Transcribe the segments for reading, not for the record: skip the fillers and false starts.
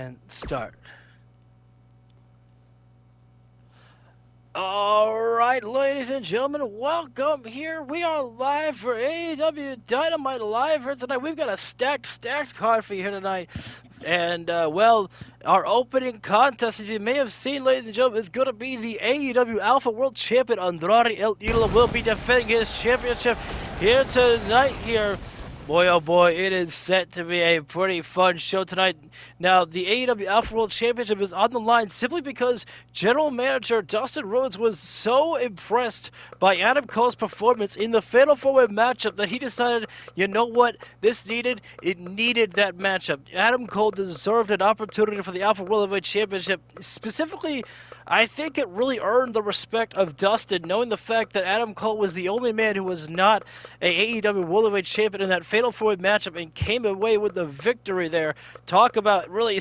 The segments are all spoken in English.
And start. Alright, ladies and gentlemen, welcome here. We are live for AEW Dynamite live here tonight. We've got a stacked card for you here tonight. And, well, our opening contest, as you may have seen, ladies and gentlemen, is going to be the AEW Alpha World Champion, Andrade El Idolo, will be defending his championship here tonight here. Boy, oh boy, it is set to be a pretty fun show tonight. Now, the AEW Alpha World Championship is on the line simply because General Manager Dustin Rhodes was so impressed by Adam Cole's performance in the Fatal 4-Way matchup that he decided, you know what, it needed that matchup. Adam Cole deserved an opportunity for the Alpha World Heavyweight Championship. Specifically, I think it really earned the respect of Dustin, knowing the fact that Adam Cole was the only man who was not a AEW World Heavyweight Champion in that Fatal 4-Way matchup and came away with the victory there. Talk about really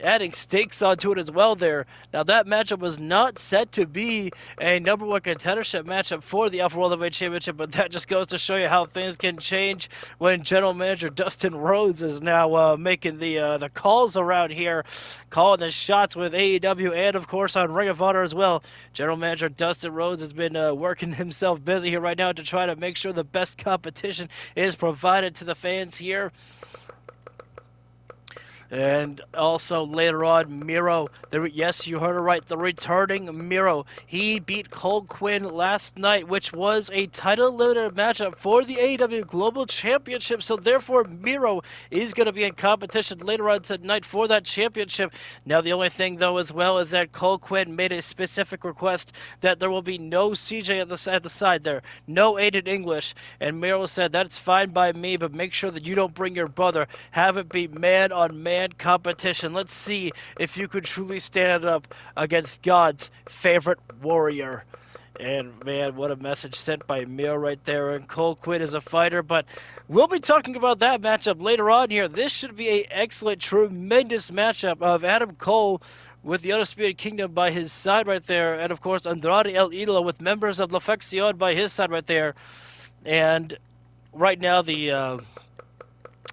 adding stakes onto it as well there. Now, that matchup was not set to be a number one contendership matchup for the Alpha World Heavyweight Championship, but that just goes to show you how things can change when General Manager Dustin Rhodes is now making the calls around here, calling the shots with AEW and, of course, on Ring of Honor as well. General Manager Dustin Rhodes has been working himself busy here right now to try to make sure the best competition is provided to the fans here. And also later on, Miro, yes, you heard it right, the returning Miro. He beat Cole Quinn last night, which was a title-limited matchup for the AEW Global Championship. So therefore, Miro is going to be in competition later on tonight for that championship. Now, the only thing, though, as well, is that Cole Quinn made a specific request that there will be no CJ at the side there, no Aiden English. And Miro said, that's fine by me, but make sure that you don't bring your brother. Have it be man-on-man competition. Let's see if you could truly stand up against God's favorite warrior. And man, what a message sent by Miro right there. And Cole Quinn is a fighter, but we'll be talking about that matchup later on here. This should be an excellent, tremendous matchup of Adam Cole with the Undisputed Kingdom by his side right there, and of course Andrade El Idolo with members of La Facción by his side right there. And right now,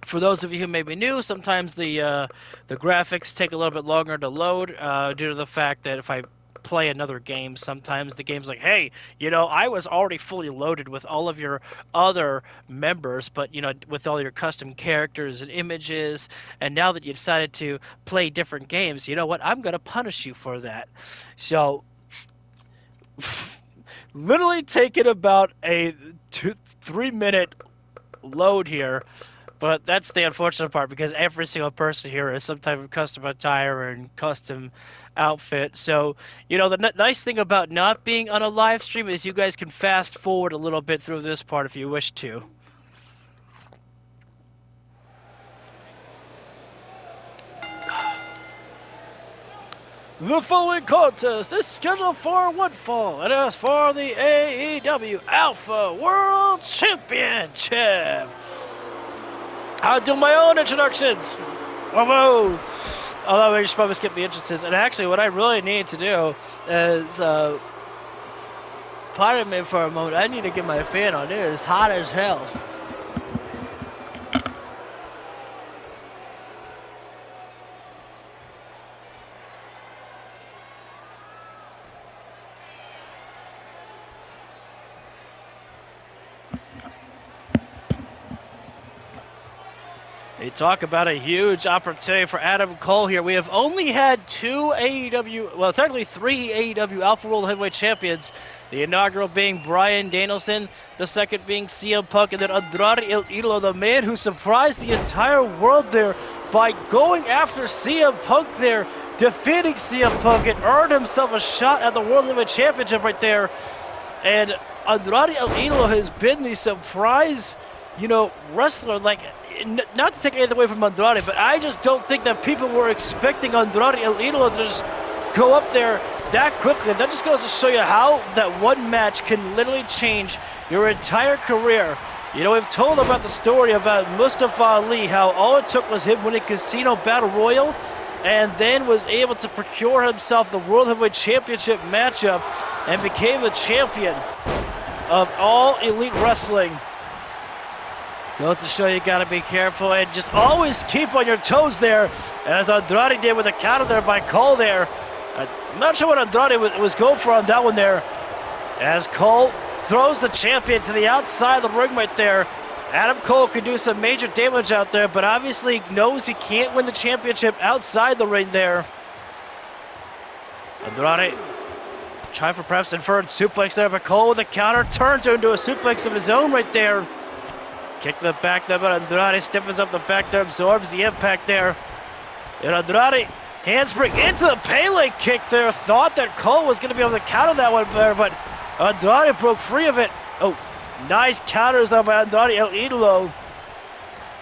for those of you who may be new, sometimes the graphics take a little bit longer to load due to the fact that if I play another game, sometimes the game's like, hey, you know, I was already fully loaded with all of your other members, but, you know, with all your custom characters and images, and now that you decided to play different games, you know what, I'm going to punish you for that. So, literally taking about a 3 minute load here. But that's the unfortunate part, because every single person here is some type of custom attire and custom outfit. So, you know, the nice thing about not being on a live stream is you guys can fast forward a little bit through this part if you wish to. The following contest is scheduled for one fall, and is for the AEW Alpha World Championship. I'll do my own introductions. Although I just probably skip the entrances. And actually, what I really need to do is, pardon me for a moment, I need to get my fan on. It is hot as hell. They talk about a huge opportunity for Adam Cole here. We have only had two AEW, well, technically three AEW Alpha World Heavyweight Champions. The inaugural being Bryan Danielson, the second being CM Punk, and then Andrade El Idolo, the man who surprised the entire world there by going after CM Punk there, defeating CM Punk, and earned himself a shot at the World Heavyweight Championship right there. And Andrade El Idolo has been the surprise, you know, wrestler. Like, not to take anything away from Andrade, but I just don't think that people were expecting Andrade El Idolo to just go up there that quickly. That just goes to show you how that one match can literally change your entire career. You know, we've told about the story about Mustafa Ali, how all it took was him winning Casino Battle Royal, and then was able to procure himself the World Heavyweight Championship matchup and became the champion of all Elite Wrestling. Goes to show you gotta be careful and just always keep on your toes there, as Andrade did with a counter there by Cole there. I'm not sure what Andrade was going for on that one there, as Cole throws the champion to the outside of the ring right there. Adam Cole could do some major damage out there, but obviously knows he can't win the championship outside the ring there. Andrade trying for perhaps inferred suplex there, but Cole with a counter turns into a suplex of his own right there. Kick to the back there, but Andrade stiffens up the back there, absorbs the impact there. And Andrade handspring into the Pele kick there. Thought that Cole was going to be able to counter that one there, but Andrade broke free of it. Oh, nice counters though by Andrade El Idolo.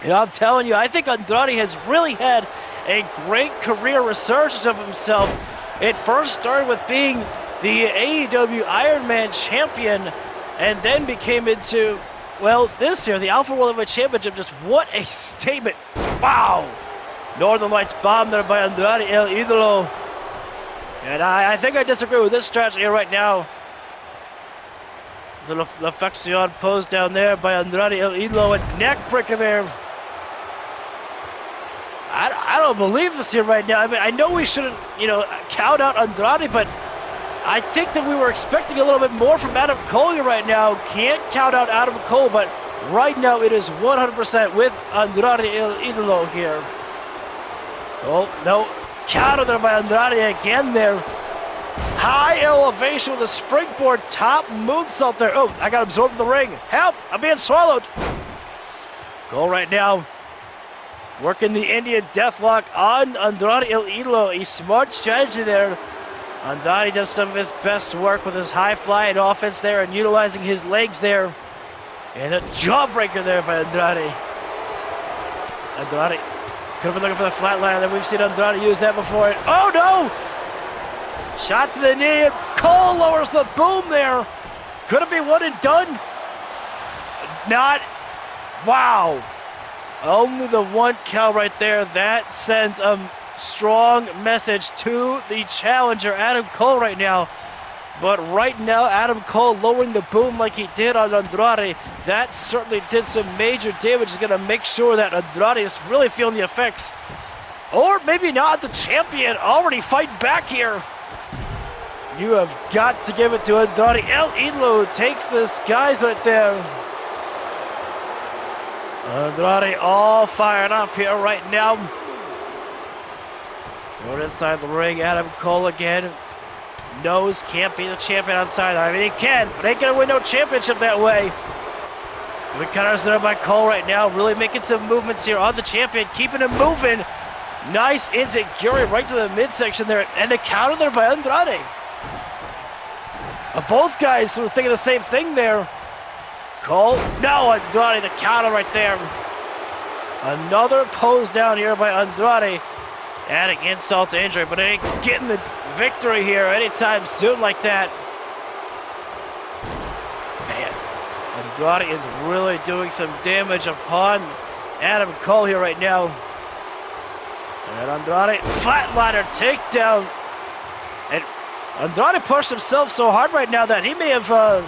And I'm telling you, I think Andrade has really had a great career resurgence of himself. It first started with being the AEW Iron Man champion, and then became into, well, this year, the Alpha World Heavyweight Championship. Just what a statement. Wow. Northern Lights bomb there by Andrade El Idolo. And I think I disagree with this strategy here right now. The Lefection pose down there by Andrade El Idolo, and neck breaker there. I don't believe this here right now. I mean, I know we shouldn't, count out Andrade, but I think that we were expecting a little bit more from Adam Cole here right now. Can't count out Adam Cole, but right now it is 100% with Andrade El Idolo here. Oh, no. Counter there by Andrade again there. High elevation with a springboard top moonsault there. Oh, I got absorbed in the ring. Help! I'm being swallowed. Cole right now working the Indian Deathlock on Andrade El Idolo. A smart strategy there. Andrade does some of his best work with his high-flying offense there and utilizing his legs there. And a jawbreaker there by Andrade. Andrade could have been looking for the flatliner that we've seen Andrade use that before. Oh no! Shot to the knee, and Cole lowers the boom there. Could it be one and done? Not. Wow. Only the one count right there. That sends a strong message to the challenger, Adam Cole, right now. But right now, Adam Cole lowering the boom like he did on Andrade, that certainly did some major damage. He's going to make sure that Andrade is really feeling the effects. Or maybe not. The champion already fighting back here. You have got to give it to Andrade El Idolo, who takes the skies right there. Andrade all fired up here right now. Going inside the ring, Adam Cole again. Knows can't be the champion outside. I mean, he can, but ain't gonna win no championship that way. The counters there by Cole right now, really making some movements here on the champion, keeping him moving. Nice enziguri right to the midsection there, and the counter there by Andrade. Both guys were thinking the same thing there. Cole, no, Andrade, the counter right there. Another pose down here by Andrade, adding insult to injury, but ain't getting the victory here anytime soon like that. Man, Andrade is really doing some damage upon Adam Cole here right now. And Andrade, flatliner takedown. And Andrade pushed himself so hard right now that he may have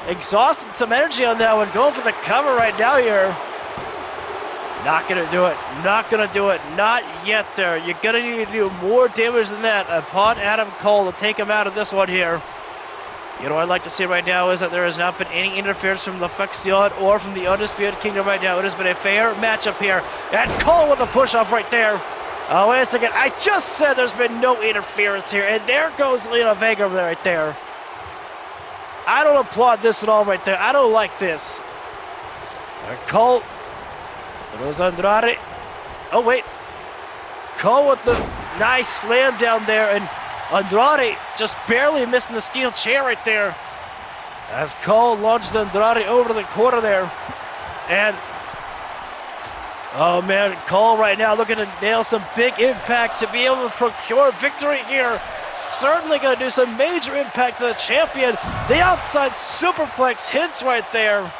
exhausted some energy on that one. Going for the cover right now here. Not gonna do it. Not gonna do it. Not yet there. You're gonna need to do more damage than that upon Adam Cole to take him out of this one here. You know what I'd like to see right now is that there has not been any interference from Lefection or from the Undisputed Kingdom right now. It has been a fair matchup here. And Cole with a push-off right there. Oh, wait a second. I just said there's been no interference here. And there goes Lena Vega right there. I don't applaud this at all right there. I don't like this. Cole. There goes Andrade. Oh, wait. Cole with the nice slam down there. And Andrade just barely missing the steel chair right there. As Cole launched Andrade over to the corner there. And, oh man, Cole right now looking to nail some big impact to be able to procure victory here. Certainly going to do some major impact to the champion. The outside superplex hits right there.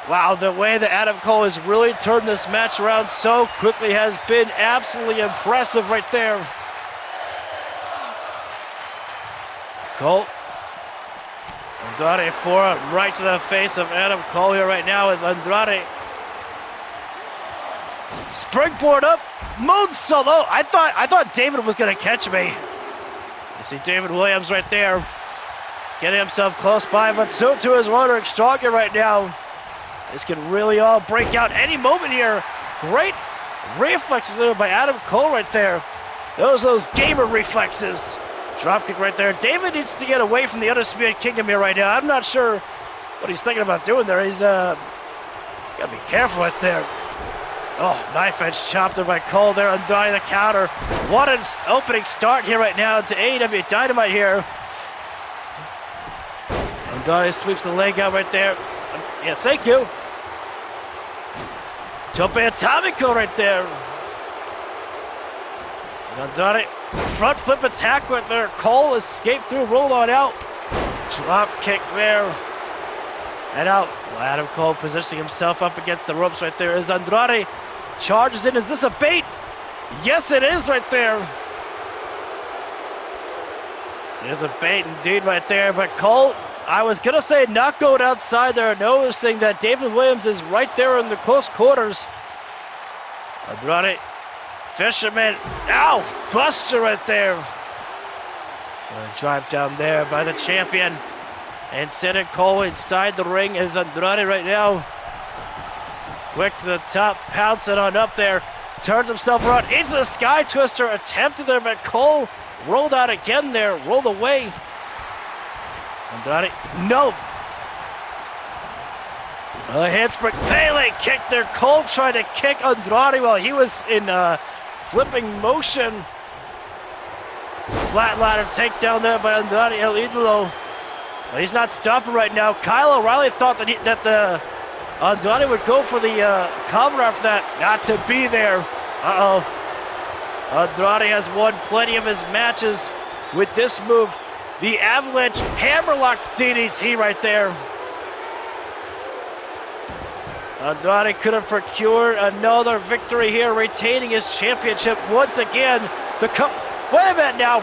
Wow, the way that Adam Cole has really turned this match around so quickly has been absolutely impressive right there. Cole. Andrade forearm right to the face of Adam Cole here right now with Andrade. Springboard up, moonsault. Oh, I thought David was gonna catch me. You see David Williams right there, getting himself close by, but so too is Roderick Strong right now. This could really all break out any moment here. Great reflexes there by Adam Cole right there. Those gamer reflexes. Dropkick right there. David needs to get away from the Undisputed Kingdom here right now. I'm not sure what he's thinking about doing there. He's gotta be careful right there. Oh, knife edge chop there by Cole there. Andrade the counter. What an opening start here right now to AEW Dynamite here. Andrade sweeps the leg out right there. Yeah, thank you. Tope Atomico right there. Andrade, front flip attack right there. Cole escaped through, rolled on out. Drop kick there. And out. Adam Cole positioning himself up against the ropes right there as Andrade charges in. Is this a bait? Yes, it is right there. There's a bait indeed right there, but Cole, I was going to say not going outside there, noticing that David Williams is right there in the close quarters. Andrade, fisherman, ow, buster right there. Drive down there by the champion. And sending Cole inside the ring is Andrade right now. Quick to the top, pouncing on up there. Turns himself around into the sky twister. Attempted there, but Cole rolled out again there, rolled away. Andrade, no. A handspring, Pele kick there. Cole tried to kick Andrade while he was in flipping motion. Flatliner takedown there by Andrade El Idolo. But he's not stopping right now. Kyle O'Reilly thought that the Andrade would go for the cover after that. Not to be there. Uh-oh. Andrade has won plenty of his matches with this move. The Avalanche Hammerlock DDT right there. Andrade could have procured another victory here, retaining his championship once again. Wait a minute now,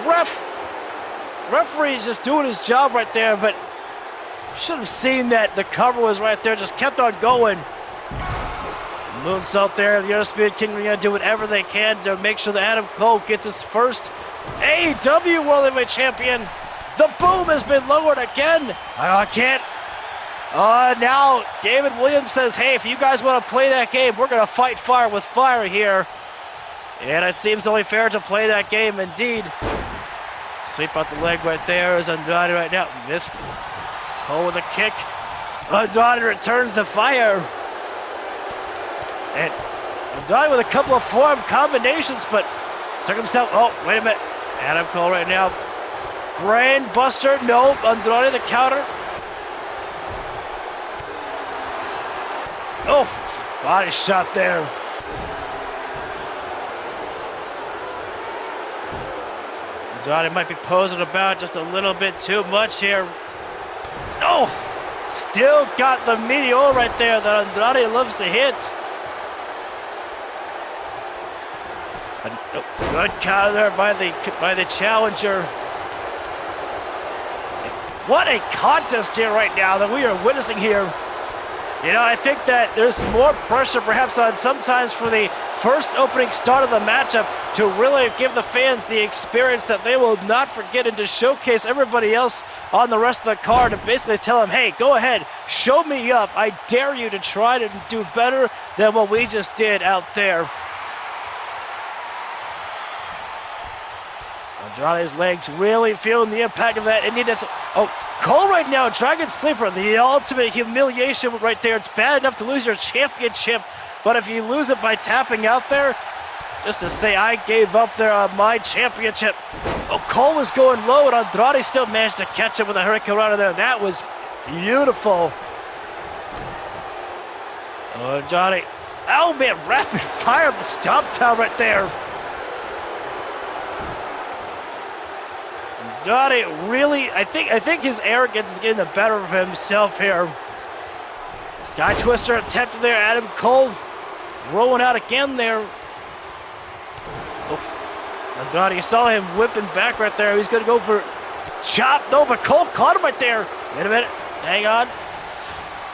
referee's just doing his job right there, but should have seen that the cover was right there, just kept on going. Moonsault there, the Undisputed Kingdom are going to do whatever they can to make sure that Adam Cole gets his first AEW World Heavyweight Champion. The boom has been lowered again. I can't. Now David Williams says, hey, if you guys want to play that game, we're going to fight fire with fire here. And it seems only fair to play that game indeed. Sweep out the leg right there is Andrade right now. Missed. Cole with a kick. Andrade returns the fire. And Andrade with a couple of forearm combinations, but took himself. Oh, wait a minute. Adam Cole right now. Brain buster. No. Andrade the counter. Oh, body shot there. Andrade might be posing about just a little bit too much here. Oh, still got the meteor right there that Andrade loves to hit. Good counter there by the challenger. What a contest here right now that we are witnessing here. You know, I think that there's more pressure perhaps on sometimes for the first opening start of the matchup to really give the fans the experience that they will not forget, and to showcase everybody else on the rest of the card and basically tell them, hey, go ahead, show me up. I dare you to try to do better than what we just did out there. Andrade's legs really feeling the impact of that. Cole right now, Dragon Sleeper, the ultimate humiliation right there. It's bad enough to lose your championship, but if you lose it by tapping out there, just to say I gave up there on my championship. Oh, Cole was going low, and Andrade still managed to catch him with a Hurricane Rana there. That was beautiful. Oh, Andrade. Oh, man, rapid fire of the stomp down right there. Andrade really, I think his arrogance is getting the better of himself here. Sky Twister attempted there. Adam Cole rolling out again there. Oh, Andrade, you saw him whipping back right there. He's going to go for chop. No, but Cole caught him right there. Wait a minute. Hang on.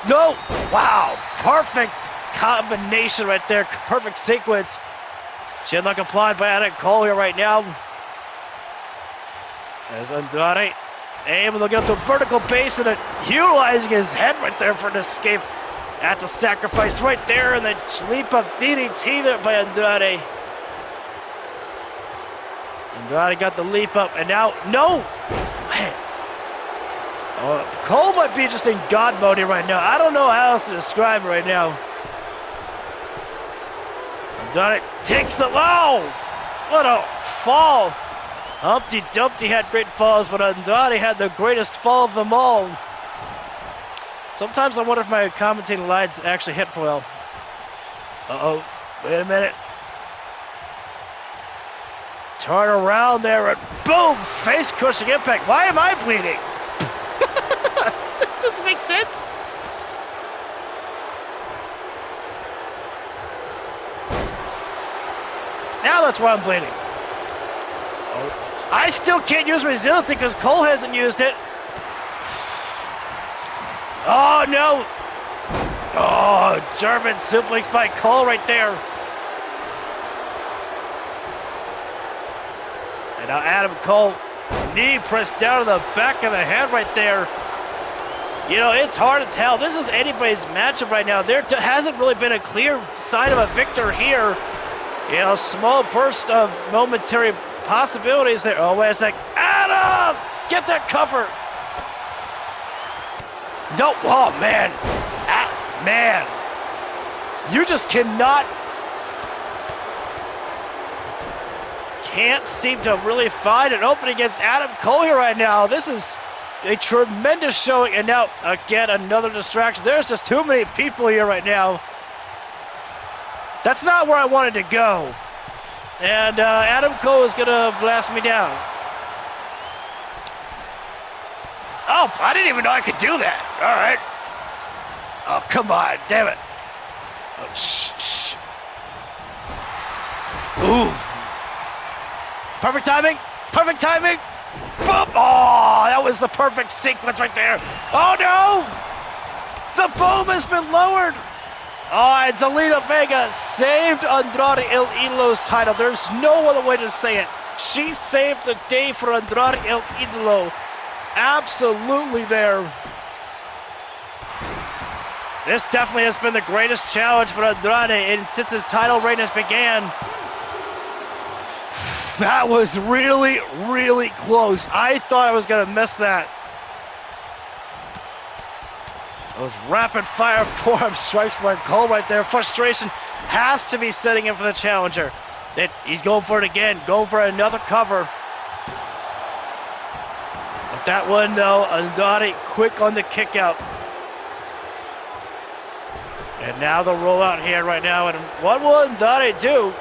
No! Wow! Perfect combination right there. Perfect sequence. Chinlock applied by Adam Cole here right now. As Andrade able to get up to a vertical base and utilizing his head right there for an escape. That's a sacrifice right there, and the leap up DDT there by Andrade. Andrade got the leap up, and now, no! Man. Cole might be just in God mode here right now. I don't know how else to describe it right now. Andrade takes the, oh! What a fall! Humpty Dumpty had great falls, but Andrade had the greatest fall of them all. Sometimes I wonder if my commentating lines actually hit well. Uh-oh, wait a minute. Turn around there and boom! Face-crushing impact. Why am I bleeding? Does this make sense? Now that's why I'm bleeding. Oh. I still can't use resiliency because Cole hasn't used it. Oh, no. Oh, German suplex by Cole right there. And now Adam Cole, knee pressed down to the back of the head right there. You know, it's hard to tell. This is anybody's matchup right now. There hasn't really been a clear sign of a victor here. You know, small burst of momentary possibilities there. Oh, wait a sec. Adam! Get that cover! No, oh, man. Man. You just can't seem to really find an opening against Adam Cole here right now. This is a tremendous showing, and now, again, another distraction. There's just too many people here right now. That's not where I wanted to go. And Adam Cole is going to blast me down. Oh, I didn't even know I could do that. All right. Oh, come on. Damn it. Oh, shh. Ooh. Perfect timing. Perfect timing. Boom. Oh, that was the perfect sequence right there. Oh, no. The boom has been lowered. Oh, and Zelina Vega saved Andrade El Idolo's title. There's no other way to say it. She saved the day for Andrade El Idolo. Absolutely there. This definitely has been the greatest challenge for Andrade since his title reign has began. That was really, really close. I thought I was going to miss that. Those rapid fire forearm strikes by Cole right there. Frustration has to be setting in for the challenger. He's going for it again, going for another cover. But that one though, Andrade quick on the kick out. And now the rollout here right now. And what will Andrade do?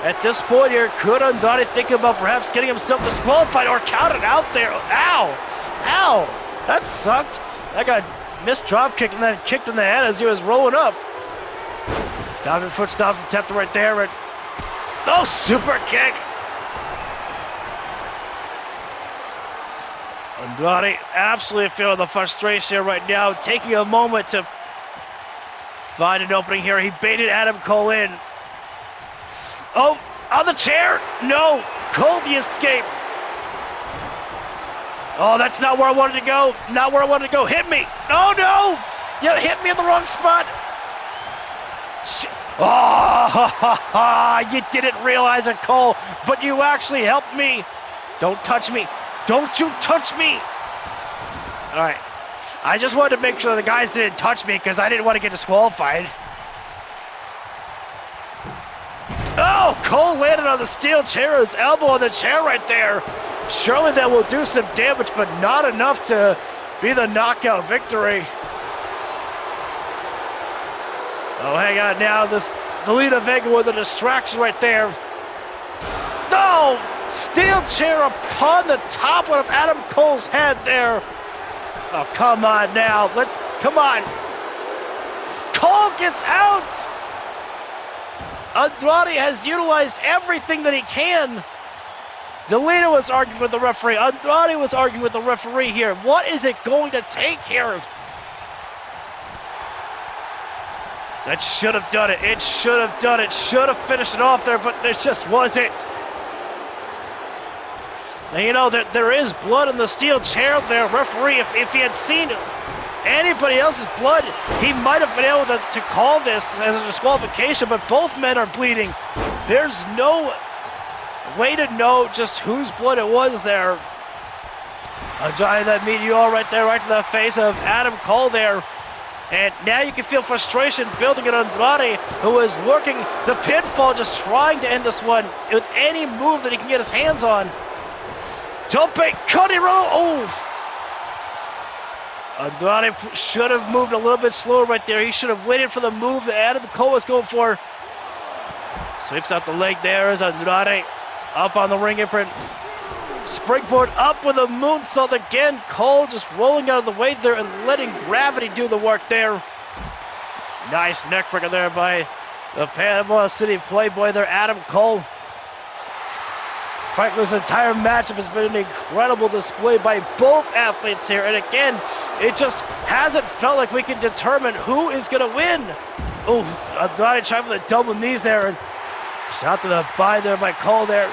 At this point here, could Andrade think about perhaps getting himself disqualified or counted out there? Ow! Ow! That sucked. That got missed drop kick and then kicked in the head as he was rolling up. Diving foot stops attempted right there. And oh, super kick. Andrade absolutely feeling the frustration here right now. Taking a moment to find an opening here. He baited Adam Cole in. Oh, on the chair. No. Cole the escape. Oh, that's not where I wanted to go. Not where I wanted to go. Hit me. Oh, no. You hit me in the wrong spot. Oh, you didn't realize it, Cole, but you actually helped me. Don't touch me. Don't you touch me. All right. I just wanted to make sure the guys didn't touch me because I didn't want to get disqualified. Oh, Cole landed on the steel chair, his elbow on the chair right there. Surely that will do some damage, but not enough to be the knockout victory. Oh, hang on now. This Zelina Vega with a distraction right there. No! Steel chair upon the top of Adam Cole's head there. Oh, come on now. Come on. Cole gets out. Andrade has utilized everything that he can. Zelina was arguing with the referee. Andrade was arguing with the referee here. What is it going to take here? That should have done it. It should have done it. Should have finished it off there, but there just wasn't. Now, you know, there is blood in the steel chair there. Referee, if he had seen anybody else's blood, he might have been able to call this as a disqualification, but both men are bleeding. There's no way to know just whose blood it was there. Johnny, that meteor right there, right to the face of Adam Cole there. And now you can feel frustration building at Andrade, who is working the pinfall, just trying to end this one with any move that he can get his hands on. Tope Cuddy roll. Oh! Andrade should have moved a little bit slower right there. He should have waited for the move that Adam Cole was going for. Sweeps out the leg there as Andrade up on the ring apron. Springboard up with a moonsault again. Cole just rolling out of the way there and letting gravity do the work there. Nice neckbreaker there by the Panama City Playboy there, Adam Cole. Frankly, this entire matchup has been an incredible display by both athletes here. And again, it just hasn't felt like we can determine who is going to win. Oh, Andrade trying for the double knees there. And shot to the body there by Cole there.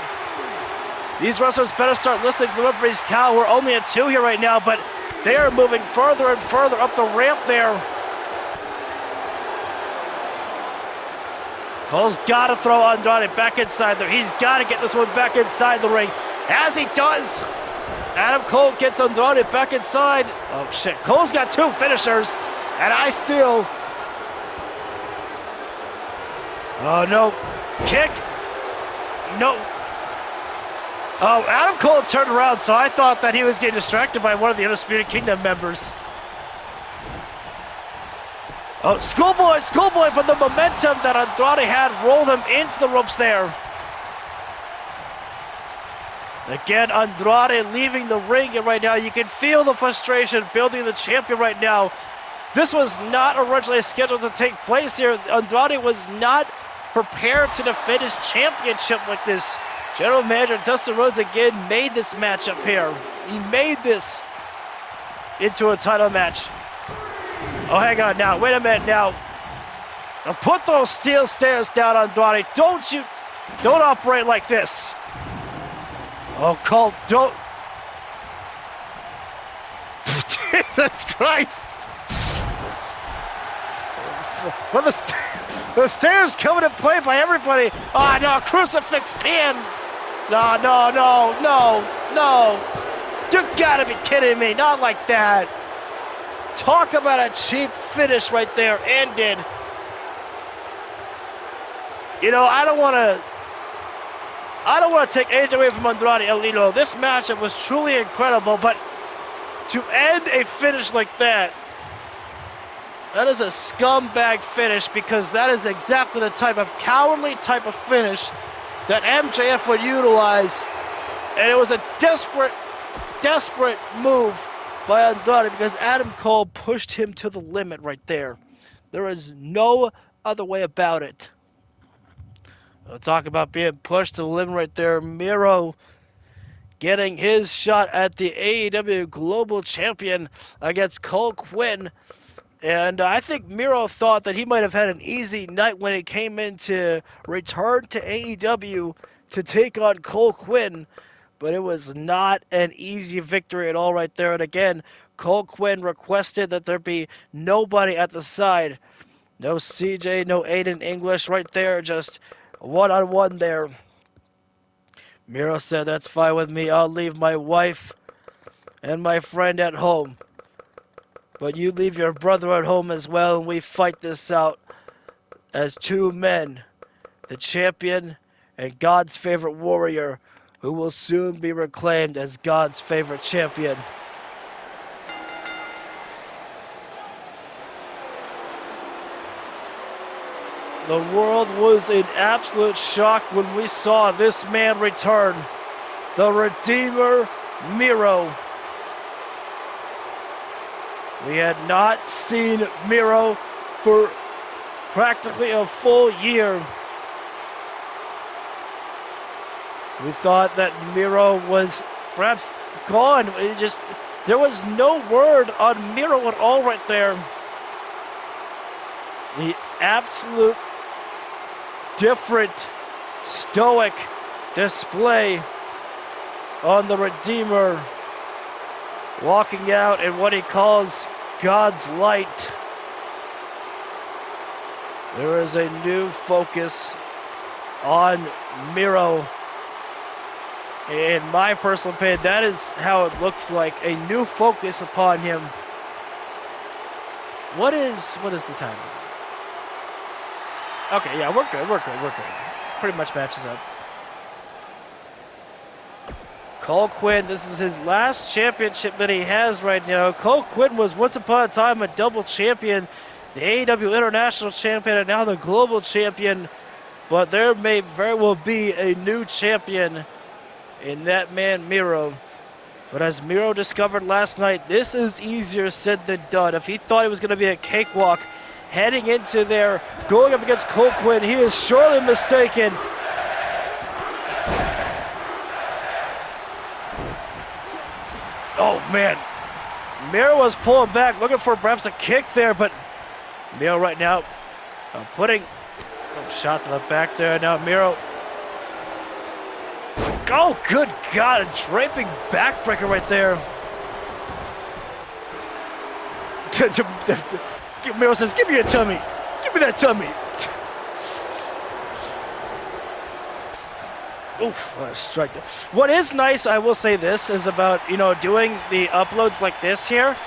These wrestlers better start listening to the referee's count. We're only at 2 here right now, but they are moving further and further up the ramp there. Cole's got to throw Andrade back inside there. He's got to get this one back inside the ring. As he does, Adam Cole gets Andrade back inside. Oh, shit. Cole's got 2 finishers, and I still... Oh, no. Kick. No. Oh, Adam Cole turned around, so I thought that he was getting distracted by one of the Undisputed Kingdom members. Oh, Schoolboy, but the momentum that Andrade had rolled him into the ropes there. Again, Andrade leaving the ring, and right now you can feel the frustration building the champion right now. This was not originally scheduled to take place here. Andrade was not prepared to defend his championship like this. General Manager Dustin Rhodes again made this matchup here. He made this into a title match. Oh, hang on now. Wait a minute now. Now put those steel stairs down, Andrade. Don't operate like this. Oh, Cole, don't. Jesus Christ. Well, the stairs come into play by everybody. Oh, no, crucifix pin. No. You gotta be kidding me. Not like that. Talk about a cheap finish right there. Ended. You know, I don't want to take anything away from Andrade El Idolo. This matchup was truly incredible, but to end a finish like that, that is a scumbag finish, because that is exactly the type of cowardly type of finish that MJF would utilize. And it was a desperate move by Andrade, because Adam Cole pushed him to the limit right there. There is no other way about it. We'll talk about being pushed to the limit right there. Miro getting his shot at the AEW Global Champion against Cole Quinn. And I think Miro thought that he might have had an easy night when he came in to return to AEW to take on Cole Quinn. But it was not an easy victory at all right there. And again, Cole Quinn requested that there be nobody at the side. No CJ, no Aiden English right there, just one-on-one there. Miro said, "That's fine with me. I'll leave my wife and my friend at home. But you leave your brother at home as well, and we fight this out as 2 men. The champion and God's favorite warrior, who will soon be reclaimed as God's favorite champion." The world was in absolute shock when we saw this man return. The Redeemer, Miro. We had not seen Miro for practically a full year. We thought that Miro was perhaps gone. There was no word on Miro at all right there. The absolute different stoic display on the Redeemer, walking out in what he calls God's light. There is a new focus on Miro. In my personal opinion, that is how it looks like, a new focus upon him. What is the time? Okay, yeah, we're good. Pretty much matches up. Cole Quinn, this is his last championship that he has right now. Cole Quinn was once upon a time a double champion, the AEW International Champion, and now the Global Champion. But there may very well be a new champion in that man, Miro. But as Miro discovered last night, this is easier said than done. If he thought it was going to be a cakewalk heading into there, going up against Cole Quinn, he is surely mistaken. Oh, man. Miro was pulling back, looking for perhaps a kick there, but Miro right now putting a shot to the back there. Now Miro. Oh, good God, a draping backbreaker right there. Miro says, give me a tummy. Give me that tummy. Oof, what a strike there. What is nice, I will say this, is about, doing the uploads like this here,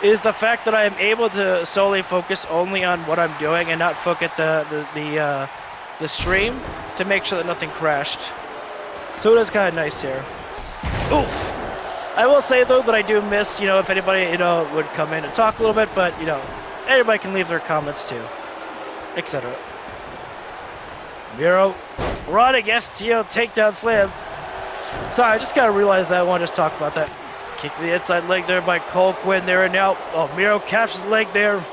is the fact that I am able to solely focus only on what I'm doing and not look at the stream to make sure that nothing crashed. So it is kind of nice here. Oof. I will say, though, that I do miss, if anybody, would come in and talk a little bit, but, everybody can leave their comments, too, etc. Miro, run against, takedown slam. Sorry, I just got to realize that I want to just talk about that. Kick to the inside leg there by Cole Quinn there, and now, Miro captures the leg there.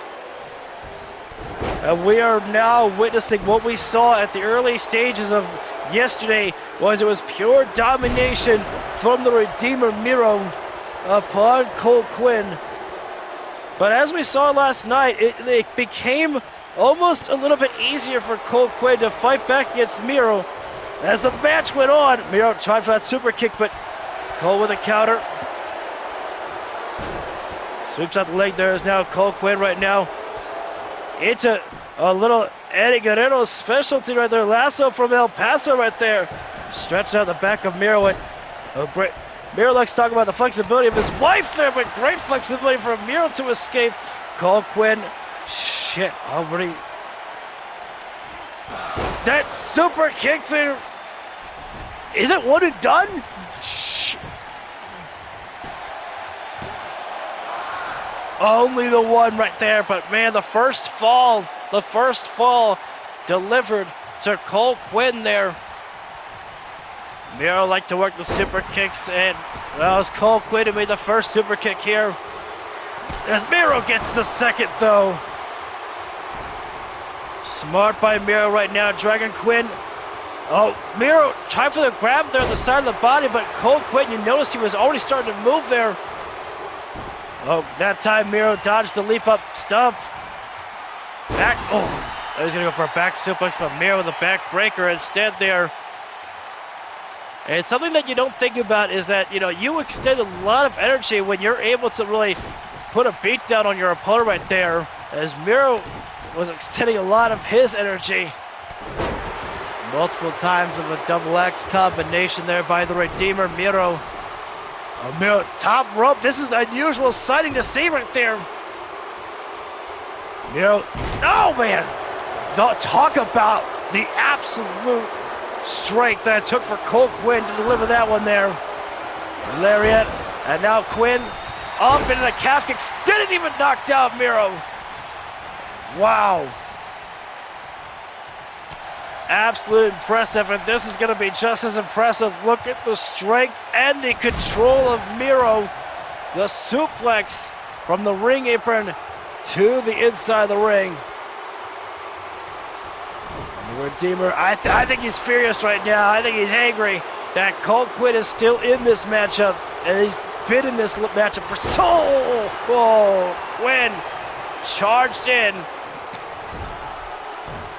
And we are now witnessing what we saw at the early stages of yesterday. It was pure domination from the Redeemer Miro upon Cole Quinn. But as we saw last night, it became almost a little bit easier for Cole Quinn to fight back against Miro. As the match went on, Miro tried for that super kick, but Cole with a counter. Sweeps out the leg there is now Cole Quinn right now. Into a little Eddie Guerrero specialty right there. Lasso from El Paso right there. Stretched out the back of Miro. Miro likes to talk about the flexibility of his wife there, but great flexibility for Miro to escape. Cole Quinn, shit, already. That super kick there. Is it one and done? Shit. Only the one right there, but man, the first fall delivered to Cole Quinn there. Miro liked to work the super kicks, and that was Cole Quinn who made the first super kick here. As Miro gets the second, though. Smart by Miro right now, Dragon Quinn. Oh, Miro tried for the grab there on the side of the body, but Cole Quinn, you noticed he was already starting to move there. Oh, that time Miro dodged the leap up stump. Back, I was gonna go for a back suplex, but Miro with a back breaker instead there. And something that you don't think about is that, you extend a lot of energy when you're able to really put a beat down on your opponent right there, as Miro was extending a lot of his energy. Multiple times of a double X combination there by the Redeemer Miro. Miro, top rope. This is unusual sighting to see right there. Miro, oh man! Talk about the absolute strength that it took for Cole Quinn to deliver that one there. Lariat, and now Quinn up into the calf kicks. Didn't even knock down Miro. Wow. Absolutely impressive, and this is going to be just as impressive. Look at the strength and the control of Miro. The suplex from the ring apron to the inside of the ring. And the Redeemer, I think he's furious right now. I think he's angry. that Cole Quinn is still in this matchup, and he's been in this matchup for so. Oh, Quinn charged in.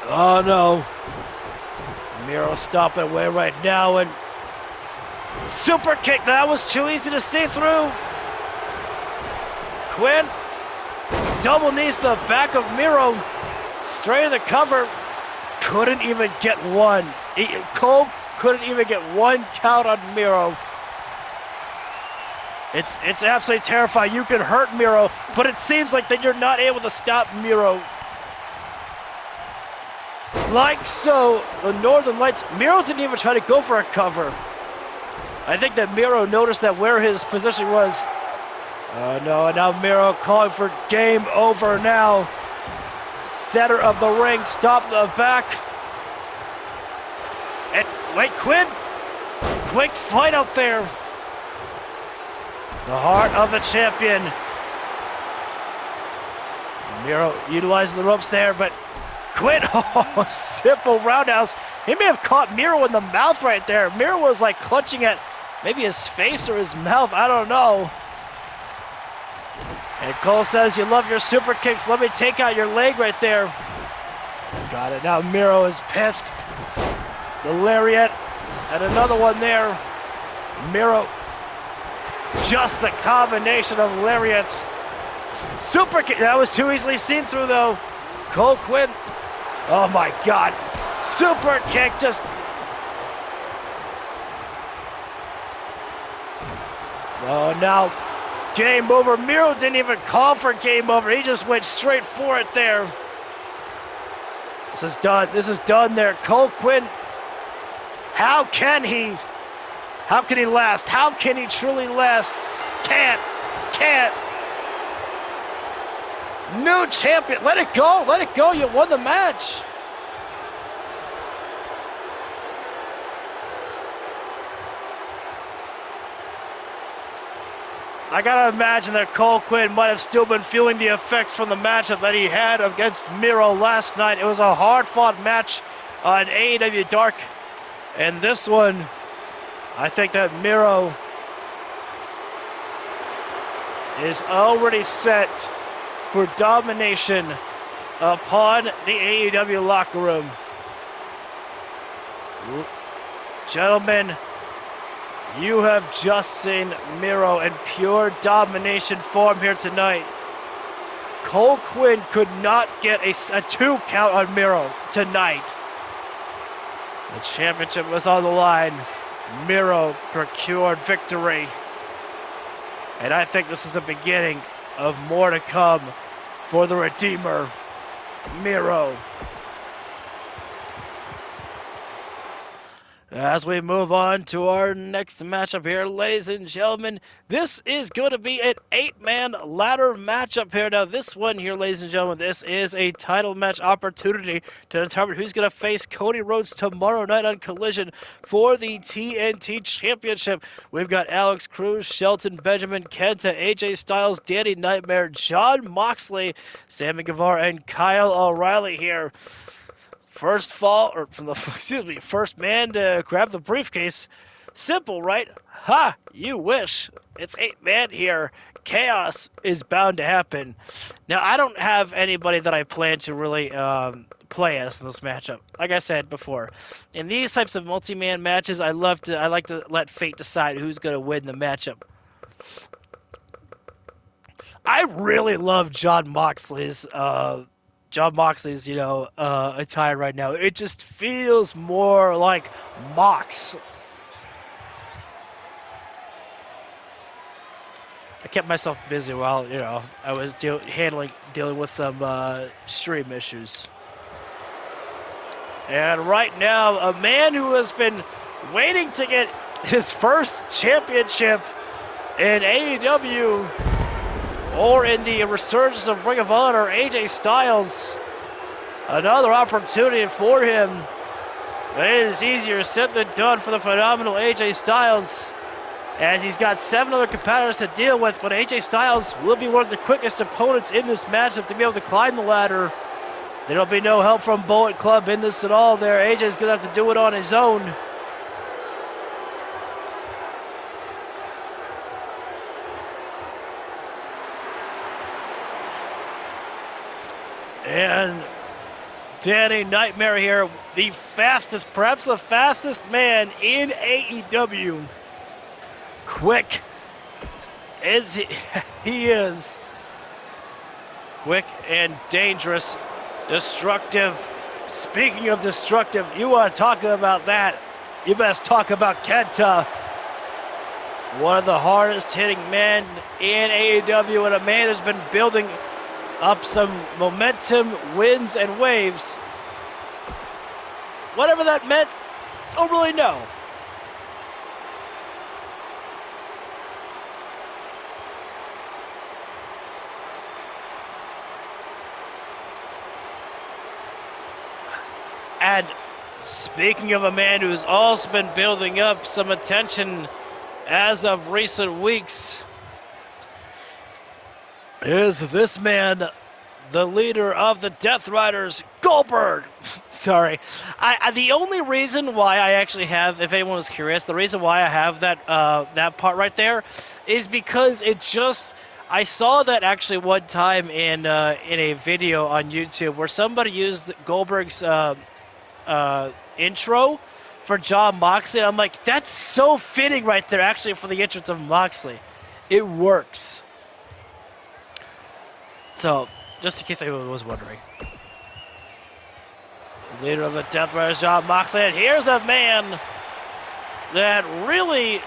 Oh no. Miro stopping away right now, and super kick. That was too easy to see through. Quinn double knees the back of Miro, straight to the cover. Couldn't even get one. Cole couldn't even get one count on Miro. It's absolutely terrifying. You can hurt Miro, but it seems like that you're not able to stop Miro. Like so, the Northern Lights, Miro didn't even try to go for a cover. I think that Miro noticed that where his position was. No, and now Miro calling for game over now. Center of the ring, stop the back. And wait, Quinn, quick fight out there. The heart of the champion. Miro utilizing the ropes there, but Quinn, oh, simple roundhouse. He may have caught Miro in the mouth right there. Miro was like clutching at maybe his face or his mouth, I don't know. And Cole says, you love your super kicks, let me take out your leg right there. Got it, now Miro is pissed. The lariat, and another one there. Miro, just the combination of lariats. Super kick, that was too easily seen through though. Cole Quinn, oh my God. Super kick, just. Oh, now game over. Miro didn't even call for game over. He just went straight for it there. This is done. This is done there. Cole Quinn, how can he last? How can he truly last? Can't. New champion. Let it go. Let it go. You won the match. I gotta imagine that Cole Quinn might have still been feeling the effects from the matchup that he had against Miro last night. It was a hard-fought match on AEW Dark. And this one, I think that Miro is already set for domination upon the AEW locker room. Gentlemen, you have just seen Miro in pure domination form here tonight. Cole Quinn could not get a 2 count on Miro tonight. The championship was on the line. Miro procured victory. And I think this is the beginning of more to come for the Redeemer, Miro. As we move on to our next matchup here, ladies and gentlemen, this is going to be an 8-man ladder matchup here. Now, this one here, ladies and gentlemen, this is a title match opportunity to determine who's going to face Cody Rhodes tomorrow night on Collision for the TNT Championship. We've got Alex Cruz, Shelton Benjamin, Kenta, AJ Styles, Danny Nightmare, Jon Moxley, Sammy Guevara, and Kyle O'Reilly here. First man to grab the briefcase. Simple, right? Ha! You wish. It's 8-man here. Chaos is bound to happen. Now, I don't have anybody that I plan to really play as in this matchup. Like I said before, in these types of multi-man matches, I like to let fate decide who's going to win the matchup. I really love Jon Moxley's attire right now. It just feels more like Mox. I kept myself busy while, I was dealing with some stream issues. And right now, a man who has been waiting to get his first championship in AEW or in the resurgence of Ring of Honor, AJ Styles. Another opportunity for him. But it is easier said than done for the phenomenal AJ Styles, as he's got 7 other competitors to deal with, but AJ Styles will be one of the quickest opponents in this matchup to be able to climb the ladder. There'll be no help from Bullet Club in this at all there. AJ's going to have to do it on his own. And Danny Nightmare here, the fastest, perhaps the fastest man in AEW. Quick as he is. Quick and dangerous. Destructive. Speaking of destructive, you want to talk about that, you best talk about Kenta. One of the hardest hitting men in AEW, and a man who's been building up some momentum, wins, and waves. Whatever that meant, don't really know. And speaking of a man who's also been building up some attention as of recent weeks, is this man, the leader of the Death Riders, Goldberg. Sorry. The only reason why I actually have, if anyone was curious, the reason why I have that part right there is because I saw that actually one time in a video on YouTube where somebody used Goldberg's intro for Jon Moxley. I'm like, that's so fitting right there, actually, for the entrance of Moxley. It works. So, just in case anyone was wondering. Leader of the Death Riders, Jon Moxley. And here's a man that really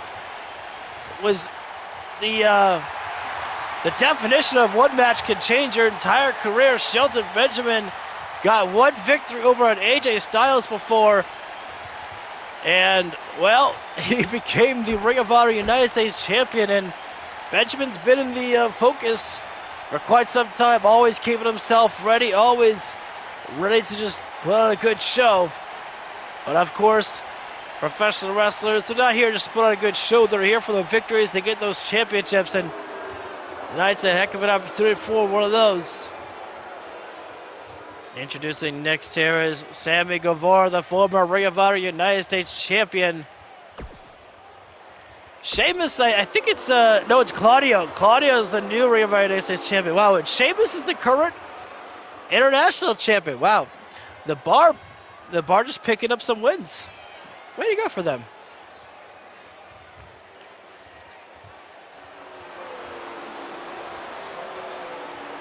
was the definition of one match can change your entire career. Shelton Benjamin got one victory over on AJ Styles before. And, well, he became the Ring of Honor United States Champion. And Benjamin's been in the focus for quite some time, always keeping himself ready, always ready to just put on a good show. But of course, professional wrestlers, they're not here just to put on a good show. They're here for the victories to get those championships. And tonight's a heck of an opportunity for one of those. Introducing next here is Sammy Guevara, the former Ring of Honor United States Champion. Sheamus, I think it's, no, it's Claudio. Claudio is the new Ring of Honor United States Champion. Wow, and Sheamus is the current international champion. Wow, the bar just picking up some wins. Way to go for them.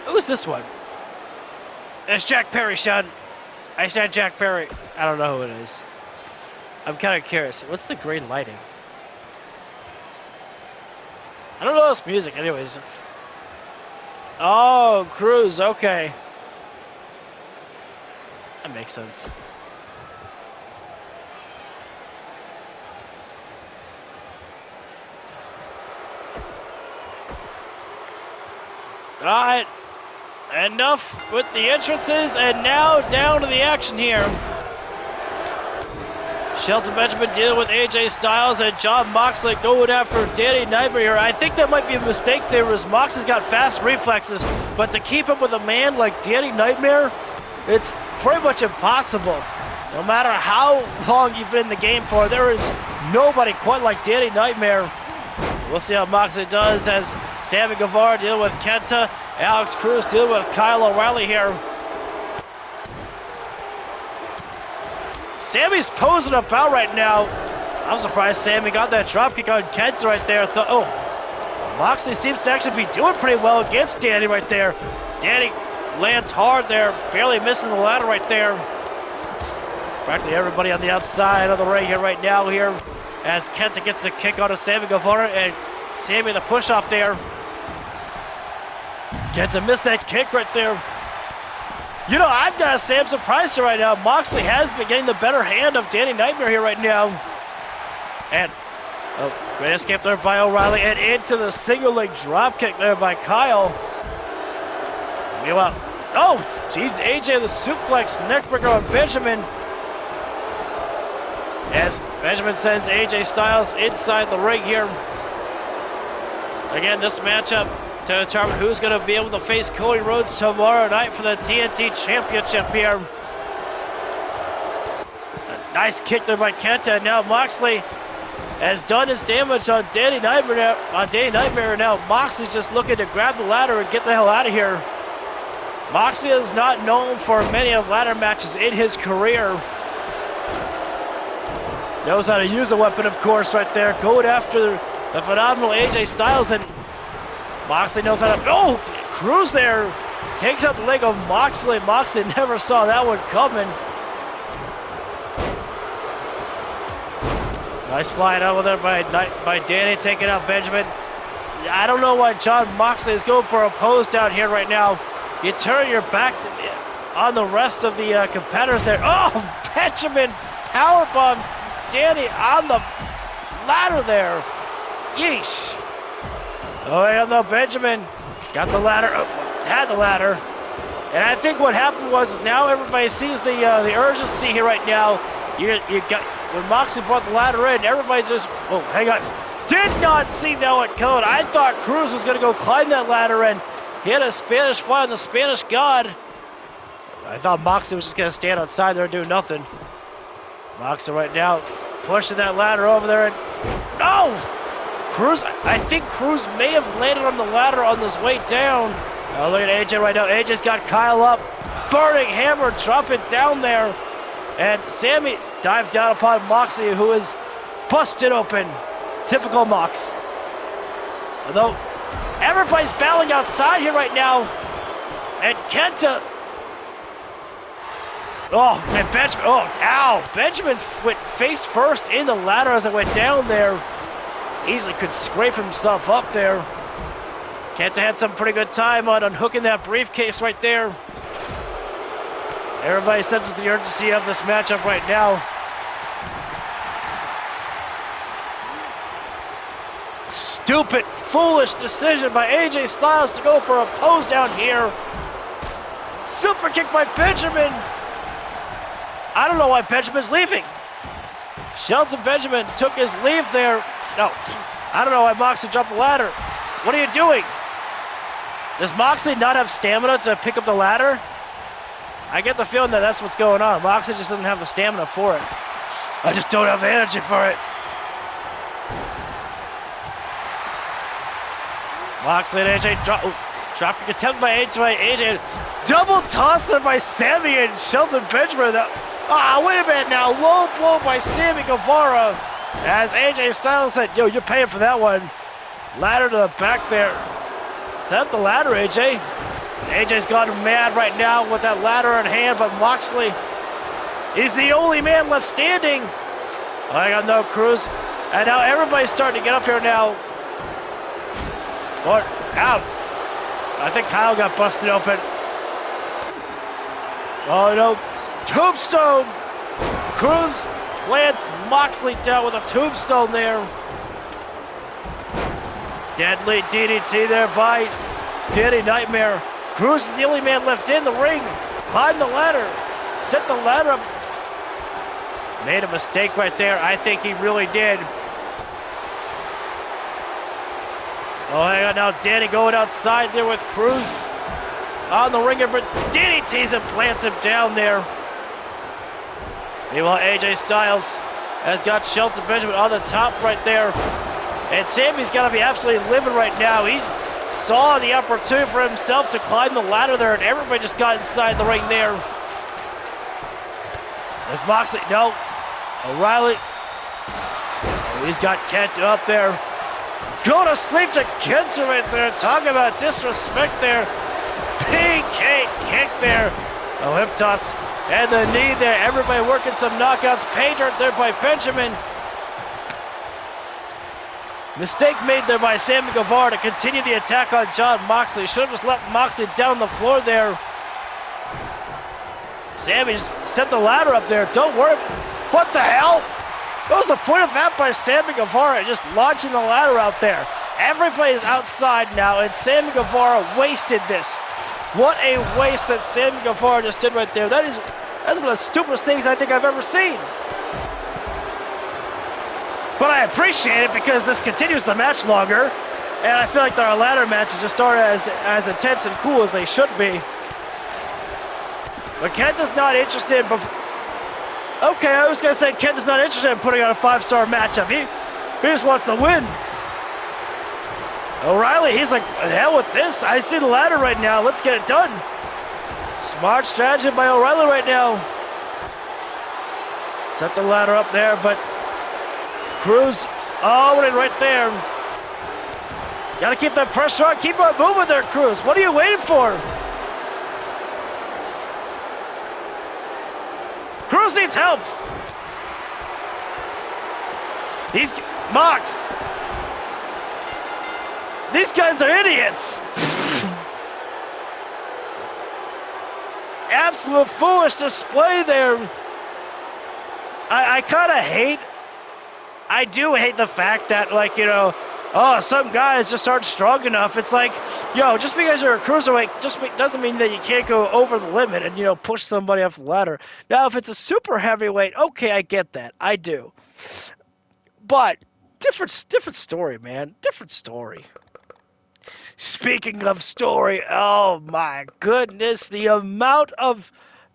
Who's this one? It's Jack Perry, Sean. I said Jack Perry. I don't know who it is. I'm kind of curious. What's the green lighting? I don't know this music, anyways. Oh, Cruz, okay. That makes sense. All right. Enough with the entrances, and now down to the action here. Shelton Benjamin dealing with AJ Styles, and Jon Moxley going after Danny Nightmare here. I think that might be a mistake there, as Moxley's got fast reflexes, but to keep up with a man like Danny Nightmare, it's pretty much impossible. No matter how long you've been in the game for, there is nobody quite like Danny Nightmare. We'll see how Moxley does as Sammy Guevara dealing with Kenta. Alex Cruz dealing with Kyle O'Reilly here. Sammy's posing about right now. I'm surprised Sammy got that dropkick on Kenta right there. Moxley seems to actually be doing pretty well against Danny right there. Danny lands hard there, barely missing the ladder right there. Practically everybody on the outside of the ring here right now here as Kenta gets the kick out of Sammy Guevara, and Sammy the push off there. Kenta missed that kick right there. You know, I've got to say I'm surprised right now. Moxley has been getting the better hand of Danny Nightmare here right now. And, great escape there by O'Reilly, and into the single leg drop kick there by Kyle. Meanwhile, oh, geez, AJ the suplex neckbreaker on Benjamin. As Benjamin sends AJ Styles inside the ring here. Again, this matchup to determine who's going to be able to face Cody Rhodes tomorrow night for the TNT Championship here. A nice kick there by Kenta. Now Moxley has done his damage on Danny Nightmare now. Moxley's just looking to grab the ladder and get the hell out of here. Moxley is not known for many of ladder matches in his career. Knows how to use a weapon, of course, right there. Going after the phenomenal AJ Styles, and Moxley knows how to... Oh! Cruz there takes out the leg of Moxley. Moxley never saw that one coming. Nice flying over there by Danny, taking out Benjamin. I don't know why Jon Moxley is going for a pose down here right now. You turn your back on the rest of the competitors there. Oh, Benjamin powerbomb Danny on the ladder there. Yeesh. Oh, yeah, no, Benjamin got the ladder, had the ladder. And I think what happened was now everybody sees the urgency here right now. You got, when Moxley brought the ladder in, everybody's just, oh, hang on. Did not see that one coming. I thought Cruz was going to go climb that ladder in. He had a Spanish fly on the Spanish God. I thought Moxley was just going to stand outside there and do nothing. Moxley right now pushing that ladder over there. And no! Cruz, I think Cruz may have landed on the ladder on his way down. Oh, look at AJ right now. AJ's got Kyle up. Burning hammer, drop it down there. And Sammy dived down upon Moxley, who is busted open. Typical Mox. Although everybody's battling outside here right now. And Kenta. Oh, man, Benjamin. Oh, ow. Benjamin went face first in the ladder as it went down there. Easily could scrape himself up there. Kenta had some pretty good time on unhooking that briefcase right there. Everybody senses the urgency of this matchup right now. Stupid, foolish decision by AJ Styles to go for a pose down here. Super kick by Benjamin. I don't know why Benjamin's leaving. Shelton Benjamin took his leave there. No, I don't know why Moxley dropped the ladder. What are you doing? Does Moxley not have stamina to pick up the ladder? I get the feeling that that's what's going on. Moxley just doesn't have the stamina for it. I just don't have the energy for it. Moxley and AJ dropping attempt by AJ. Double toss there by Sammy and Shelton Benjamin. Wait a minute now. Low blow by Sammy Guevara. As AJ Styles said, yo, you're paying for that one. Ladder to the back there. Set up the ladder, AJ. AJ's gone mad right now with that ladder in hand, but Moxley is the only man left standing. I got no Cruz. And now everybody's starting to get up here now. Or out. I think Kyle got busted open. Oh no. Tombstone. Cruz plants Moxley down with a tombstone there. Deadly DDT there by Danny Nightmare. Cruz is the only man left in the ring. Climb the ladder. Set the ladder up. Made a mistake right there. I think he really did. Oh, hang on now. Danny going outside there with Cruz on the ringer, but DDTs and plants him down there. Meanwhile, AJ Styles has got Shelton Benjamin on the top right there. And Sammy's got to be absolutely livid right now. He's saw the opportunity for himself to climb the ladder there, and everybody just got inside the ring there. There's Moxley. No. O'Reilly. Oh, he's got Kent up there. Go to sleep to Kenta right there. Talk about disrespect there. PK kick there. Oh, hip toss. And the knee there. Everybody working some knockouts. Pay dirt there by Benjamin. Mistake made there by Sammy Guevara to continue the attack on Jon Moxley. Should have just left Moxley down on the floor there. Sammy just set the ladder up there. Don't worry. What the hell? What was the point of that by Sammy Guevara? Just launching the ladder out there. Everybody's outside now, and Sammy Guevara wasted this. What a waste that Sammy Guevara just did right there. That's one of the stupidest things I think I've ever seen. But I appreciate it because this continues the match longer. And I feel like our ladder matches just aren't as intense and cool as they should be. But Kenta's not interested in... Okay, I was going to say Kenta's not interested in putting on a 5-star matchup. He just wants to win. O'Reilly, he's like, the hell with this. I see the ladder right now. Let's get it done. Smart strategy by O'Reilly right now. Set the ladder up there, but Cruz all in right there. Gotta keep that pressure on. Keep on moving there, Cruz. What are you waiting for? Cruz needs help. Mox. These guys are idiots. Absolute foolish display there. I kind of hate, I do hate the fact that, like, you know, oh, some guys just aren't strong enough. It's like, yo, just because you're a cruiserweight doesn't mean that you can't go over the limit and, you know, push somebody off the ladder. Now, if it's a super heavyweight, okay, I get that. I do. But different story, man. Different story. Speaking of story, oh my goodness, the amount of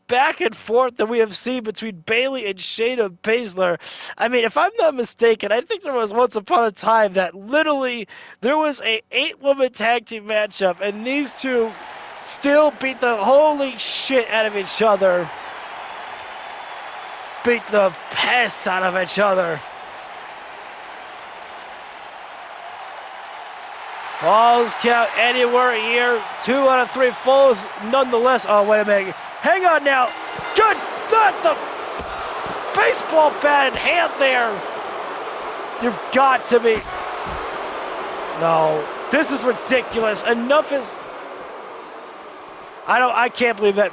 back and forth that we have seen between Bayley and Shayna Baszler. I mean, if I'm not mistaken, I think there was once upon a time that literally there was a 8-woman tag team matchup, and these two still beat the holy shit out of each other. Beat the piss out of each other. Falls count anywhere here. 2 out of 3 falls nonetheless. Oh, wait a minute. Hang on now. Good. Not the baseball bat in hand there. You've got to be. No. This is ridiculous. Enough is. I can't believe that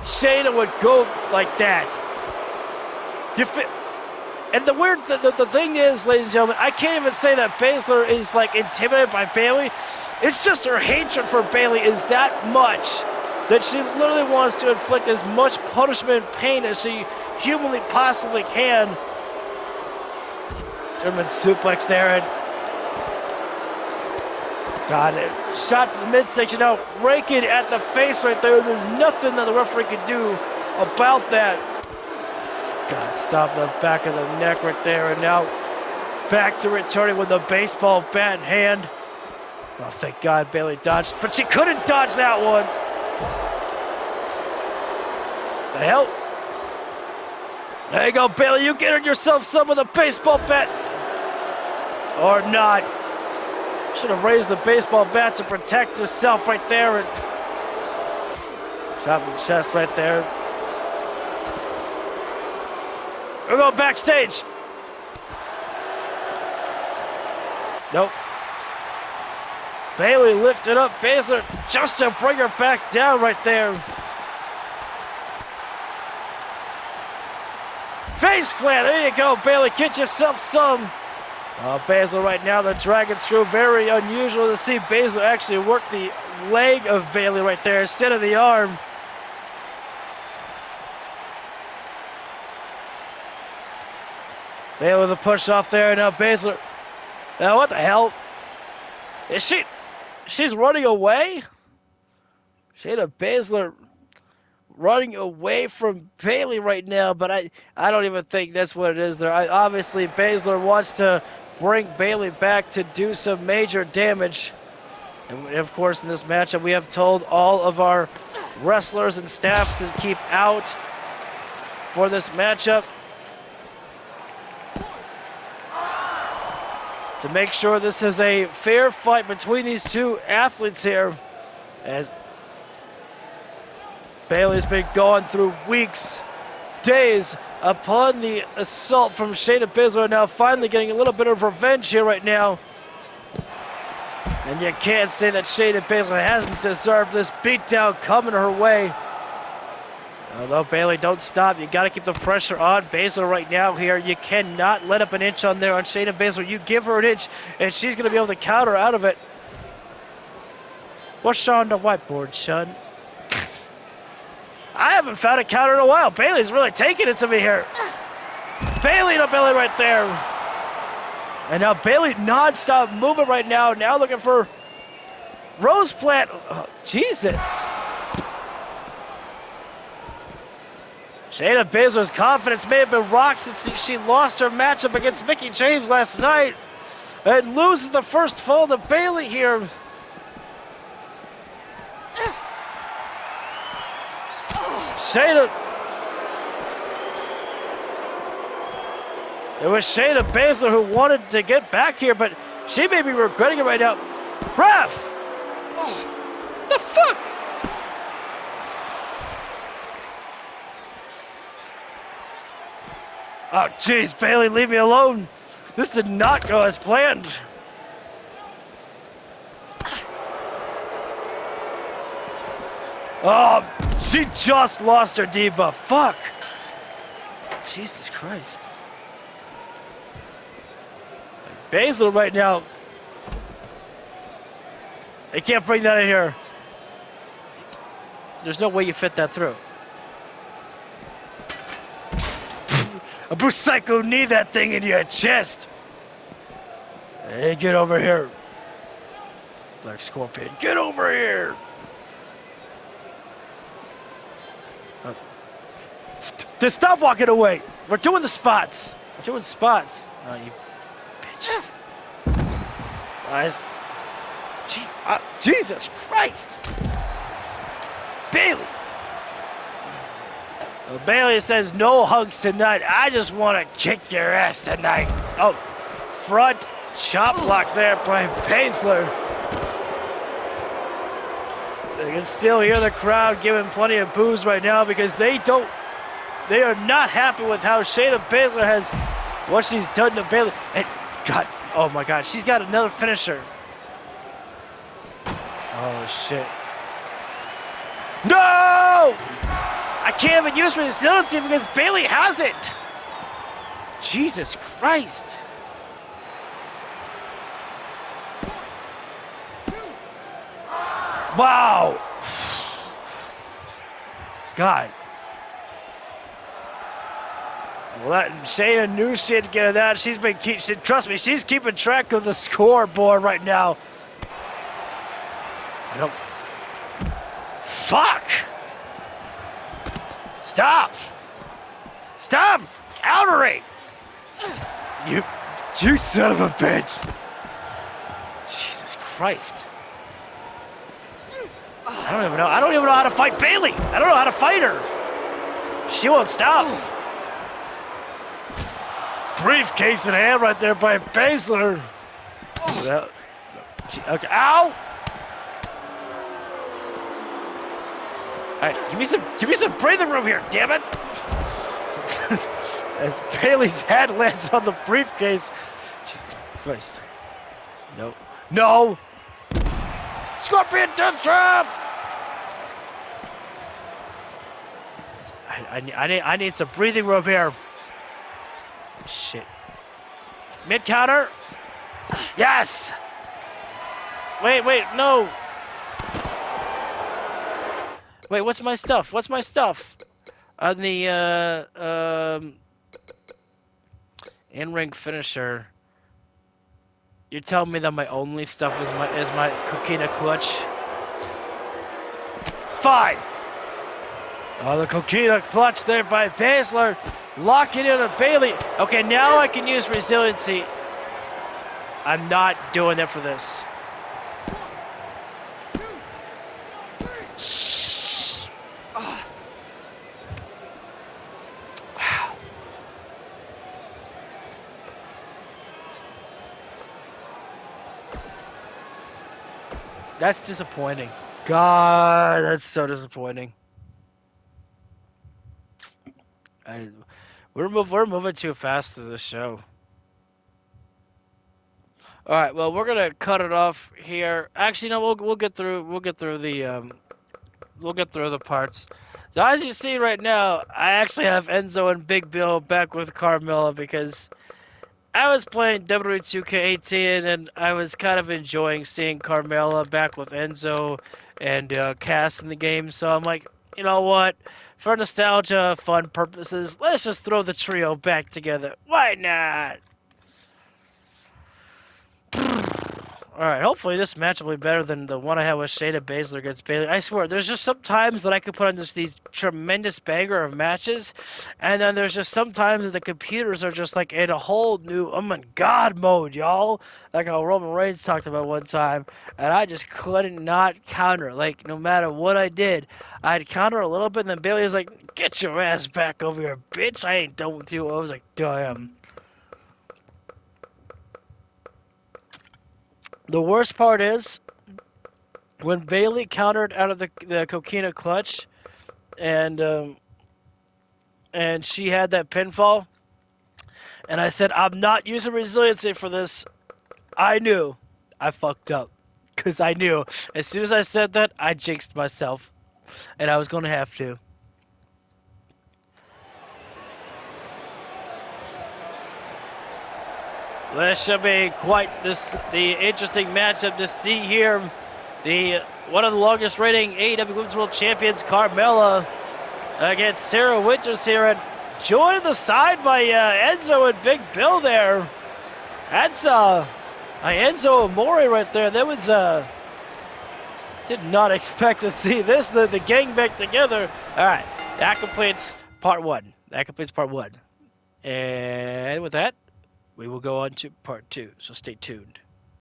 Shayna would go like that. And the weird, the thing is, ladies and gentlemen, I can't even say that Baszler is like intimidated by Bayley. It's just her hatred for Bayley is that much that she literally wants to inflict as much punishment and pain as she humanly possibly can. German suplex there, and got it. Shot to the midsection now, raking at the face right there. There's nothing that the referee can do about that. God, stop the back of the neck right there, and now back to returning with the baseball bat in hand. Oh, thank God Bayley dodged, but she couldn't dodge that one. The hell? There you go, Bayley. You get yourself some of the baseball bat. Or not. Should have raised the baseball bat to protect herself right there. And shot in the chest right there. We're going backstage. Nope. Bayley lifted up Baszler just to bring her back down right there. Face plant, there you go, Bayley, get yourself some. Baszler right now, the dragon screw, very unusual to see Baszler actually work the leg of Bayley right there instead of the arm. Bayley with a push off there, now Baszler. Now what the hell? Is she's running away? Shayna Baszler running away from Bayley right now, but I don't even think that's what it is there. Obviously, Baszler wants to bring Bayley back to do some major damage. And of course, in this matchup, we have told all of our wrestlers and staff to keep out for this matchup, to make sure this is a fair fight between these two athletes here, as Bayley's been going through weeks, days upon the assault from Shayna Baszler, now finally getting a little bit of revenge here right now. And you can't say that Shayna Baszler hasn't deserved this beatdown coming her way. Although Bayley, don't stop. You got to keep the pressure on Baszler right now here. You cannot let up an inch on there on Shayna Baszler. You give her an inch, and she's going to be able to counter out of it. What's on the whiteboard, son? I haven't found a counter in a while. Bayley's really taking it to me here. Bayley to Bayley right there. And now Bayley non-stop moving right now. Now looking for Rose Plant. Oh, Jesus. Shayna Baszler's confidence may have been rocked since she lost her matchup against Mickie James last night. And loses the first fall to Bayley here. Shayna. It was Shayna Baszler who wanted to get back here, but she may be regretting it right now. Ref! What the fuck? Oh, jeez, Bayley, leave me alone. This did not go as planned. Oh, she just lost her diva. Fuck. Jesus Christ. Baszler right now. They can't bring that in here. There's no way you fit that through. A Bruce Psycho knee that thing in your chest. Hey, get over here. Black Scorpion, get over here. Just stop walking away. We're doing the spots. We're doing spots. Oh, you bitch. Jesus Christ. Bayley. Well, Bayley says no hugs tonight. I just want to kick your ass tonight. Oh, front chop block there by Baszler. You can still hear the crowd giving plenty of boos right now because they are not happy with how Shayna Baszler has, what she's done to Bayley. And God, oh my God, she's got another finisher. Oh shit. No! I can't even use resiliency because Bayley has it. Jesus Christ. Wow. God. Well, that Shayna knew she had to get that. Trust me, she's keeping track of the scoreboard right now. I don't. Fuck! Stop! Stop countering! You son of a bitch! Jesus Christ! I don't even know. I don't even know how to fight Bayley. I don't know how to fight her. She won't stop. Briefcase in hand right there by Baszler. Okay. Ow! All right, give me some breathing room here, damn it! As Bayley's head lands on the briefcase. Jesus Christ. No. No! Scorpion Death Trap! I need some breathing room here. Shit. Mid counter. Yes! Wait, no! Wait, what's my stuff? What's my stuff? On the in-ring finisher. You're telling me that my only stuff is my Coquina clutch? Fine. Oh, the Coquina clutch there by Baszler, locking in on Bayley. Okay, now I can use resiliency. I'm not doing it for this. That's disappointing. God, that's so disappointing. We're moving too fast through this show. All right, well, we're gonna cut it off here. Actually, no, we'll get through the parts. So as you see right now, I actually have Enzo and Big Bill back with Carmella because I was playing WWE 2K18 and I was kind of enjoying seeing Carmella back with Enzo and Cass in the game. So I'm like, you know what? For nostalgia, fun purposes, let's just throw the trio back together. Why not? All right, hopefully this match will be better than the one I had with Shayna Baszler against Bayley. I swear, there's just some times that I could put on just these tremendous banger of matches, and then there's just some times that the computers are just like in a whole new, oh my god mode, y'all. Like how Roman Reigns talked about one time, and I just couldn't not counter. Like, no matter what I did, I'd counter a little bit, and then Bayley was like, get your ass back over here, bitch. I ain't done with you. I was like, damn. The worst part is, when Bailey countered out of the Coquina clutch, and and she had that pinfall, and I said I'm not using resiliency for this. I knew I fucked up because I knew as soon as I said that I jinxed myself, and I was gonna have to. This should be quite the interesting matchup to see here. The one of the longest reigning AEW Women's World Champions, Carmella, against Sarah Winters here, and joined on the side by Enzo and Big Bill there. That's Enzo Amore right there. That was did not expect to see this. The gang back together. All right, that completes part one. And with that, we will go on to part two. So stay tuned.